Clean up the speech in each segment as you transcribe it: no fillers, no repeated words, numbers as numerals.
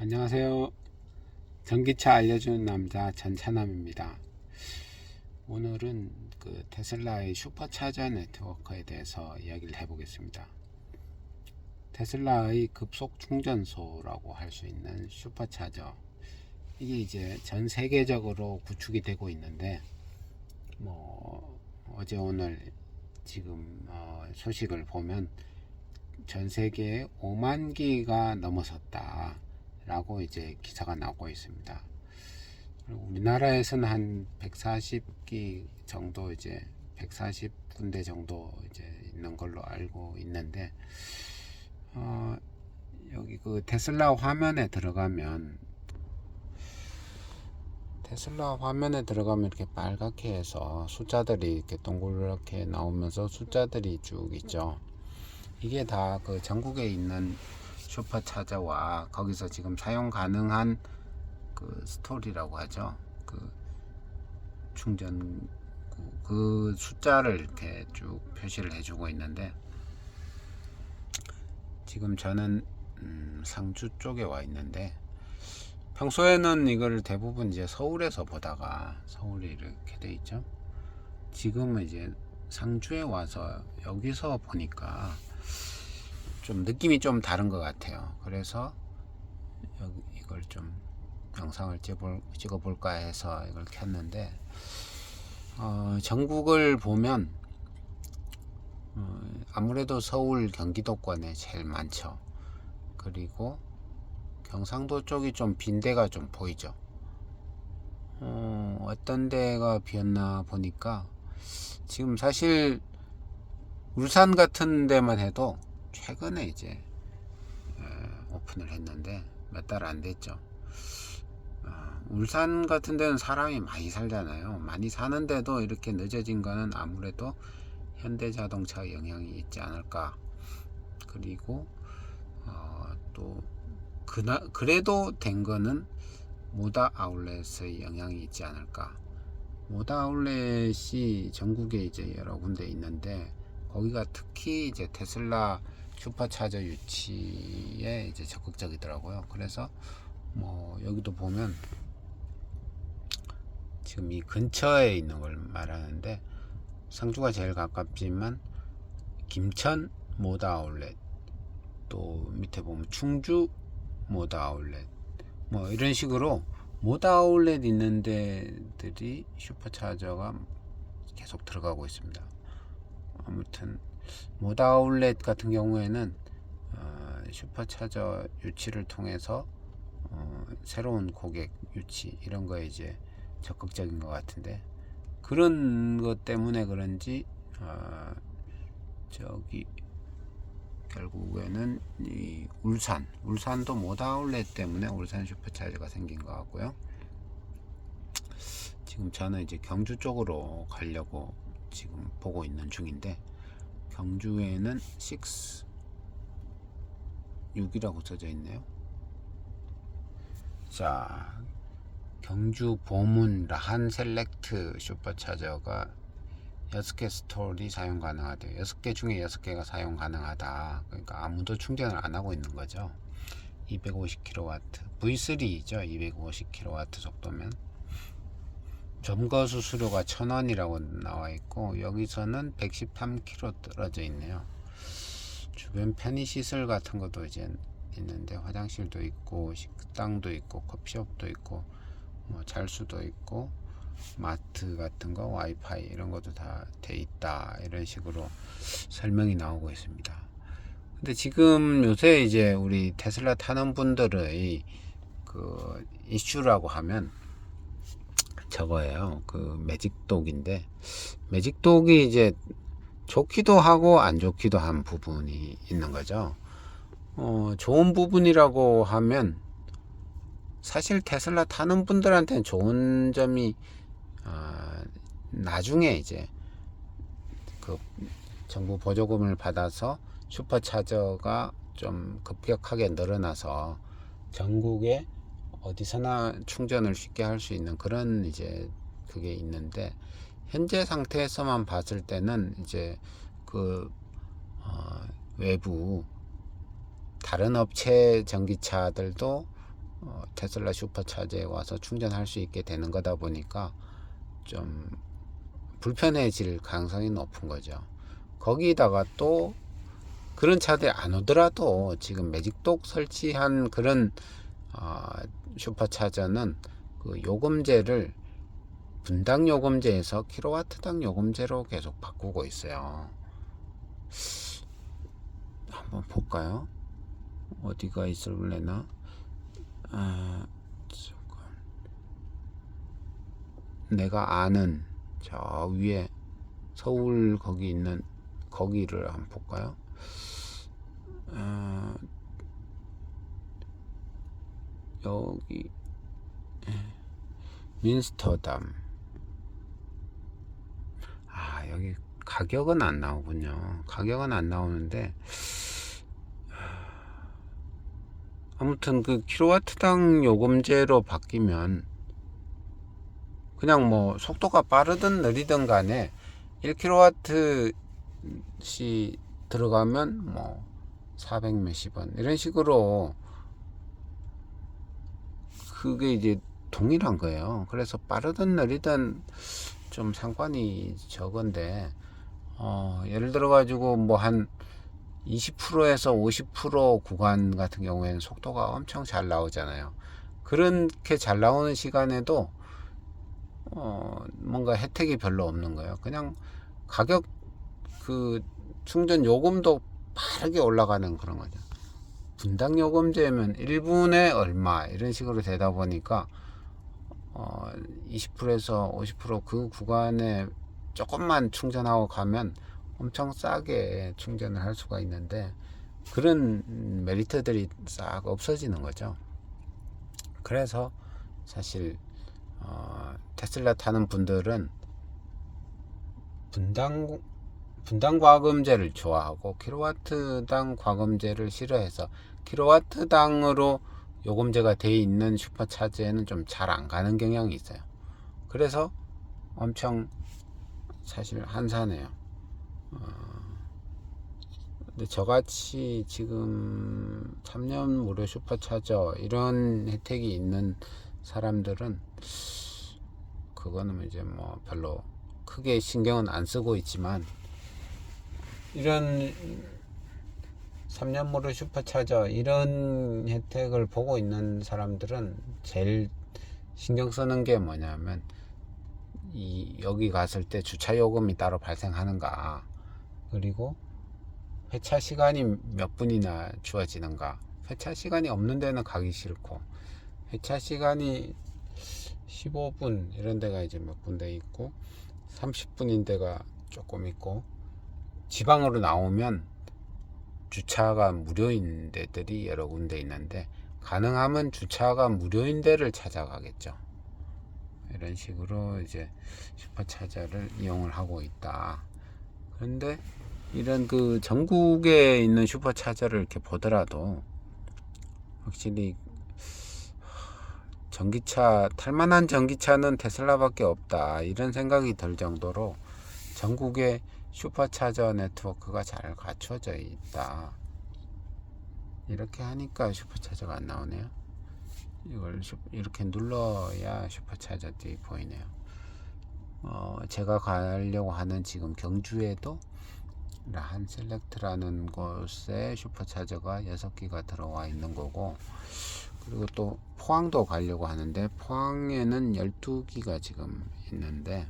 안녕하세요. 전기차 알려주는 남자 전차남입니다. 오늘은 그 테슬라의 슈퍼차저 네트워크에 대해서 이야기를 해보겠습니다. 테슬라의 급속 충전소라고 할 수 있는 슈퍼차저, 이게 이제 전 세계적으로 구축이 되고 있는데, 어제 오늘 지금 소식을 보면 전 세계에 5만 기가 넘어섰다 라고 이제 기사가 나오고 있습니다. 우리나라에서는 한 140기 정도, 이제 140군데 정도 이제 있는 걸로 알고 있는데, 여기 그 테슬라 화면에 들어가면 이렇게 빨갛게 해서 숫자들이 이렇게 동그랗게 나오면서 숫자들이 쭉 있죠. 이게 다 그 전국에 있는 슈퍼차저와 거기서 지금 사용 가능한 그 스토리라고 하죠. 그 충전 그 숫자를 이렇게 쭉 표시를 해주고 있는데, 지금 저는 상주 쪽에 와 있는데, 평소에는 이걸 대부분 이제 서울에서 보다가, 서울이 이렇게 돼 있죠. 지금은 이제 상주에 와서 여기서 보니까 좀 느낌이 좀 다른 것 같아요. 그래서 이걸 좀 영상을 찍어볼까 해서 이걸 켰는데, 전국을 보면 아무래도 서울 경기도권에 제일 많죠. 그리고 경상도 쪽이 좀 빈 데가 좀 보이죠. 어떤 데가 비었나 보니까, 지금 사실 울산 같은 데만 해도 최근에 이제 오픈을 했는데 몇 달 안 됐죠. 울산 같은 데는 사람이 많이 살잖아요. 많이 사는데도 이렇게 늦어진 거는 아무래도 현대자동차 영향이 있지 않을까. 그리고 또 그래도 된 거는 모다 아울렛의 영향이 있지 않을까. 모다 아울렛이 전국에 이제 여러 군데 있는데, 거기가 특히 이제 테슬라 슈퍼차저 유치에 이제 적극적이더라고요. 그래서 여기도 보면 지금 이 근처에 있는 걸 말하는데, 상주가 제일 가깝지만 김천 모다 아울렛, 또 밑에 보면 충주 모다 아울렛, 이런 식으로 모다 아울렛 있는 데들이 슈퍼차저가 계속 들어가고 있습니다. 아무튼 모다 아울렛 같은 경우에는 슈퍼차저 유치를 통해서 새로운 고객 유치 이런 거에 이제 적극적인 것 같은데, 그런 것 때문에 그런지 저기 결국에는 이 울산도 모다 아울렛 때문에 울산 슈퍼차저가 생긴 것 같고요. 지금 저는 이제 경주 쪽으로 가려고 지금 보고 있는 중인데, 경주에는 6이라고 써져 있네요. 자, 경주 보문 라한 셀렉트 슈퍼차저가 6개 스토리 사용 가능하대요. 6개 중에 6개가 사용 가능하다. 그러니까 아무도 충전을 안 하고 있는 거죠. 250kW V3죠. 250kW 정도면 점거 수수료가 1,000원이라고 나와 있고, 여기서는 113km 떨어져 있네요. 주변 편의시설 같은 것도 이제 있는데, 화장실도 있고 식당도 있고 커피숍도 있고 잘 수도 있고 마트 같은 거, 와이파이 이런 것도 다 돼 있다, 이런 식으로 설명이 나오고 있습니다. 근데 지금 요새 이제 우리 테슬라 타는 분들의 그 이슈라고 하면 저거예요. 그 매직독인데, 매직독이 이제 좋기도 하고 안 좋기도 한 부분이 있는 거죠. 좋은 부분이라고 하면, 사실 테슬라 타는 분들한테는 좋은 점이, 나중에 이제 그 정부 보조금을 받아서 슈퍼차저가 좀 급격하게 늘어나서 전국에 어디서나 충전을 쉽게 할 수 있는 그런 이제 그게 있는데, 현재 상태에서만 봤을 때는 이제 그 외부 다른 업체 전기차들도 테슬라 슈퍼차저에 와서 충전할 수 있게 되는 거다 보니까 좀 불편해질 가능성이 높은 거죠. 거기다가 또 그런 차들이 안 오더라도 지금 매직독 설치한 그런 슈퍼차저는 그 요금제를 분당 요금제에서 킬로와트당 요금제로 계속 바꾸고 있어요. 한번 볼까요? 어디가 있을래나? 내가 아는 저 위에 서울 거기 있는 거기를 한번 볼까요? 여기 민스터담. 여기 가격은 안 나오군요. 가격은 안 나오는데 아무튼 그 킬로와트당 요금제로 바뀌면 그냥 뭐 속도가 빠르든 느리든 간에 1kW씩 들어가면 뭐 400 몇십 원 이런 식으로 그게 이제 동일한 거예요. 그래서 빠르든 느리든 좀 상관이 적은데 예를 들어 가지고 뭐 한 20%에서 50% 구간 같은 경우에는 속도가 엄청 잘 나오잖아요. 그렇게 잘 나오는 시간에도 뭔가 혜택이 별로 없는 거예요. 그냥 가격 그 충전 요금도 빠르게 올라가는 그런 거죠. 분당 요금제면 1분에 얼마 이런 식으로 되다 보니까 20%에서 50% 구간에 조금만 충전하고 가면 엄청 싸게 충전을 할 수가 있는데 그런 메리트들이 싹 없어지는 거죠. 그래서 사실 테슬라 타는 분들은 분당 과금제를 좋아하고 킬로와트당 과금제를 싫어해서 킬로와트당으로 요금제가 되어 있는 슈퍼차저에는 좀 잘 안 가는 경향이 있어요. 그래서 엄청 사실 한산해요. 근데 저같이 지금 3년 무료 슈퍼차저 이런 혜택이 있는 사람들은 그거는 이제 뭐 별로 크게 신경은 안 쓰고 있지만 이런 3년 무료 슈퍼차저 이런 혜택을 보고 있는 사람들은 제일 신경 쓰는 게 뭐냐면 여기 갔을 때 주차 요금이 따로 발생하는가, 그리고 회차 시간이 몇 분이나 주어지는가. 회차 시간이 없는 데는 가기 싫고, 회차 시간이 15분 이런 데가 이제 몇 군데 있고 30분인 데가 조금 있고, 지방으로 나오면 주차가 무료인 데들이 여러 군데 있는데 가능하면 주차가 무료인 데를 찾아가겠죠. 이런 식으로 이제 슈퍼차저를 이용을 하고 있다. 그런데 이런 그 전국에 있는 슈퍼차저를 이렇게 보더라도 확실히 전기차 탈만한 전기차는 테슬라밖에 없다 이런 생각이 들 정도로 전국에 슈퍼차저 네트워크가 잘 갖춰져 있다. 이렇게 하니까 슈퍼차저가 안 나오네요. 이걸 이렇게 눌러야 슈퍼차저들이 보이네요. 제가 가려고 하는 지금 경주에도 라한 셀렉트라는 곳에 슈퍼차저가 6기가 들어와 있는 거고, 그리고 또 포항도 가려고 하는데 포항에는 12기가 지금 있는데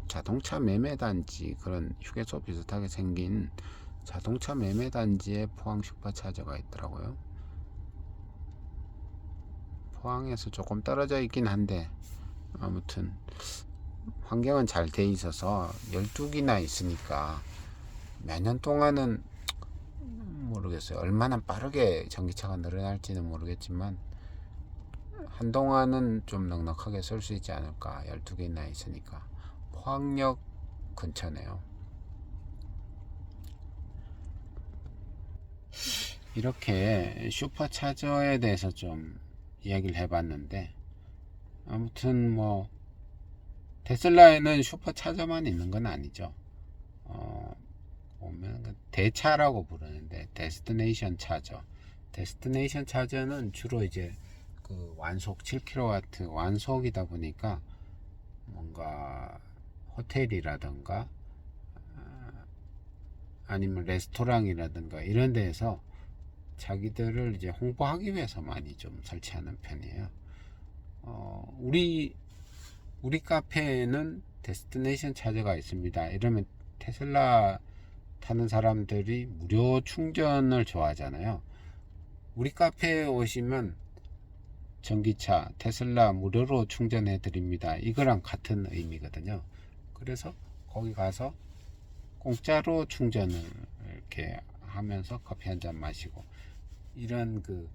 자동차 매매단지, 그런 휴게소 비슷하게 생긴 자동차 매매단지에 포항 슈퍼차저가 있더라고요. 포항에서 조금 떨어져 있긴 한데 아무튼 환경은 잘 돼 있어서 12기나 있으니까 몇 년 동안은 모르겠어요. 얼마나 빠르게 전기차가 늘어날지는 모르겠지만 한동안은 좀 넉넉하게 쓸 수 있지 않을까. 12개나 있으니까. 포항역 근처네요. 이렇게 슈퍼차저에 대해서 좀 이야기를 해봤는데, 아무튼 뭐 테슬라에는 슈퍼차저만 있는 건 아니죠. 보면 대차라고 부르는데 데스티네이션 차저, 데스티네이션 차저는 주로 이제 그 완속 7kW 완속이다 보니까 뭔가 호텔이라든가 아니면 레스토랑이라든가 이런 데에서 자기들을 이제 홍보하기 위해서 많이 좀 설치하는 편이에요. 우리 카페에는 데스티네이션 차저가 있습니다. 이러면 테슬라 타는 사람들이 무료 충전을 좋아하잖아요. 우리 카페에 오시면 전기차 테슬라 무료로 충전해 드립니다. 이거랑 같은 의미거든요. 그래서 거기 가서 공짜로 충전을 이렇게 하면서 커피 한 잔 마시고 이런 그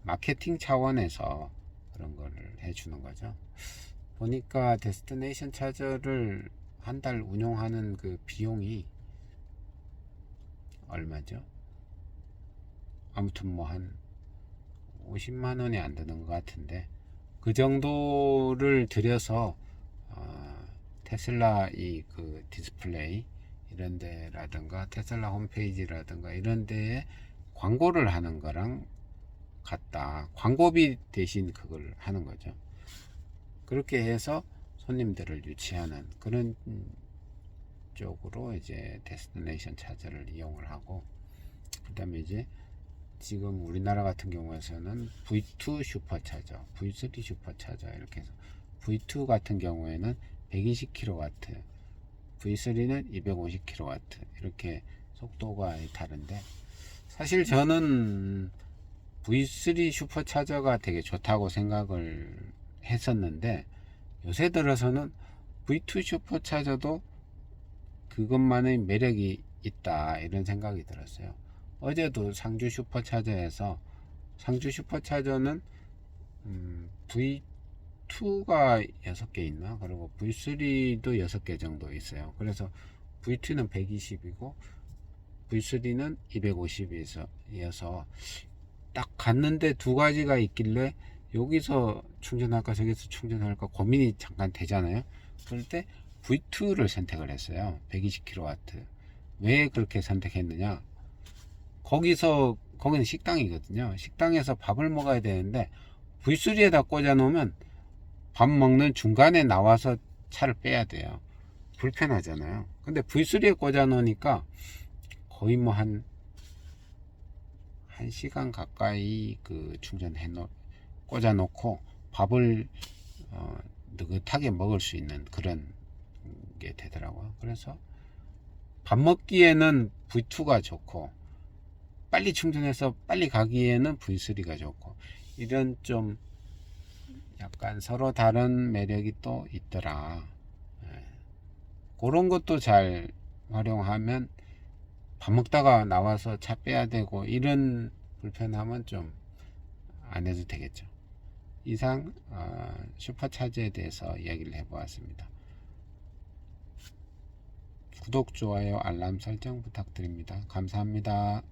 마케팅 차원에서 그런 거를 해주는 거죠. 보니까 데스티네이션 차저를 한 달 운용하는 그 비용이 얼마죠? 아무튼 뭐 한 50만 원이 안 드는 것 같은데 그 정도를 들여서 테슬라 이 그 디스플레이 이런 데라든가 테슬라 홈페이지라든가 이런 데에 광고를 하는 거랑 같다. 광고비 대신 그걸 하는 거죠. 그렇게 해서 손님들을 유치하는 그런 쪽으로 이제 데스티네이션 차저를 이용을 하고, 그 다음에 이제 지금 우리나라 같은 경우에서는 V2 슈퍼차저, V3 슈퍼차저 이렇게 해서 V2 같은 경우에는 120kW, V3는 250kW 이렇게 속도가 다른데, 사실 저는 V3 슈퍼차저가 되게 좋다고 생각을 했었는데 요새 들어서는 V2 슈퍼차저도 그것만의 매력이 있다 이런 생각이 들었어요. 어제도 상주 슈퍼차저에서, 상주 슈퍼차저는 V2가 6개 있나? 그리고 V3도 6개 정도 있어요. 그래서 V2는 120이고 V3는 250이어서 딱 갔는데 두 가지가 있길래 여기서 충전할까 저기서 충전할까 고민이 잠깐 되잖아요. 그럴 때 V2를 선택을 했어요. 120kW. 왜 그렇게 선택했느냐? 거기는 식당이거든요. 식당에서 밥을 먹어야 되는데 V3에다 꽂아 놓으면 밥 먹는 중간에 나와서 차를 빼야 돼요. 불편하잖아요. 근데 V3에 꽂아 놓으니까 거의 뭐 한 1시간 가까이 그 꽂아 놓고 밥을 느긋하게 먹을 수 있는 그런 게 되더라고요. 그래서 밥 먹기에는 V2가 좋고 빨리 충전해서 빨리 가기에는 V3가 좋고, 이런 좀 약간 서로 다른 매력이 또 있더라. 그런 것도 잘 활용하면 밥 먹다가 나와서 차 빼야 되고 이런 불편함은 좀 안 해도 되겠죠. 이상 슈퍼차저에 대해서 이야기를 해보았습니다. 구독, 좋아요, 알람 설정 부탁드립니다. 감사합니다.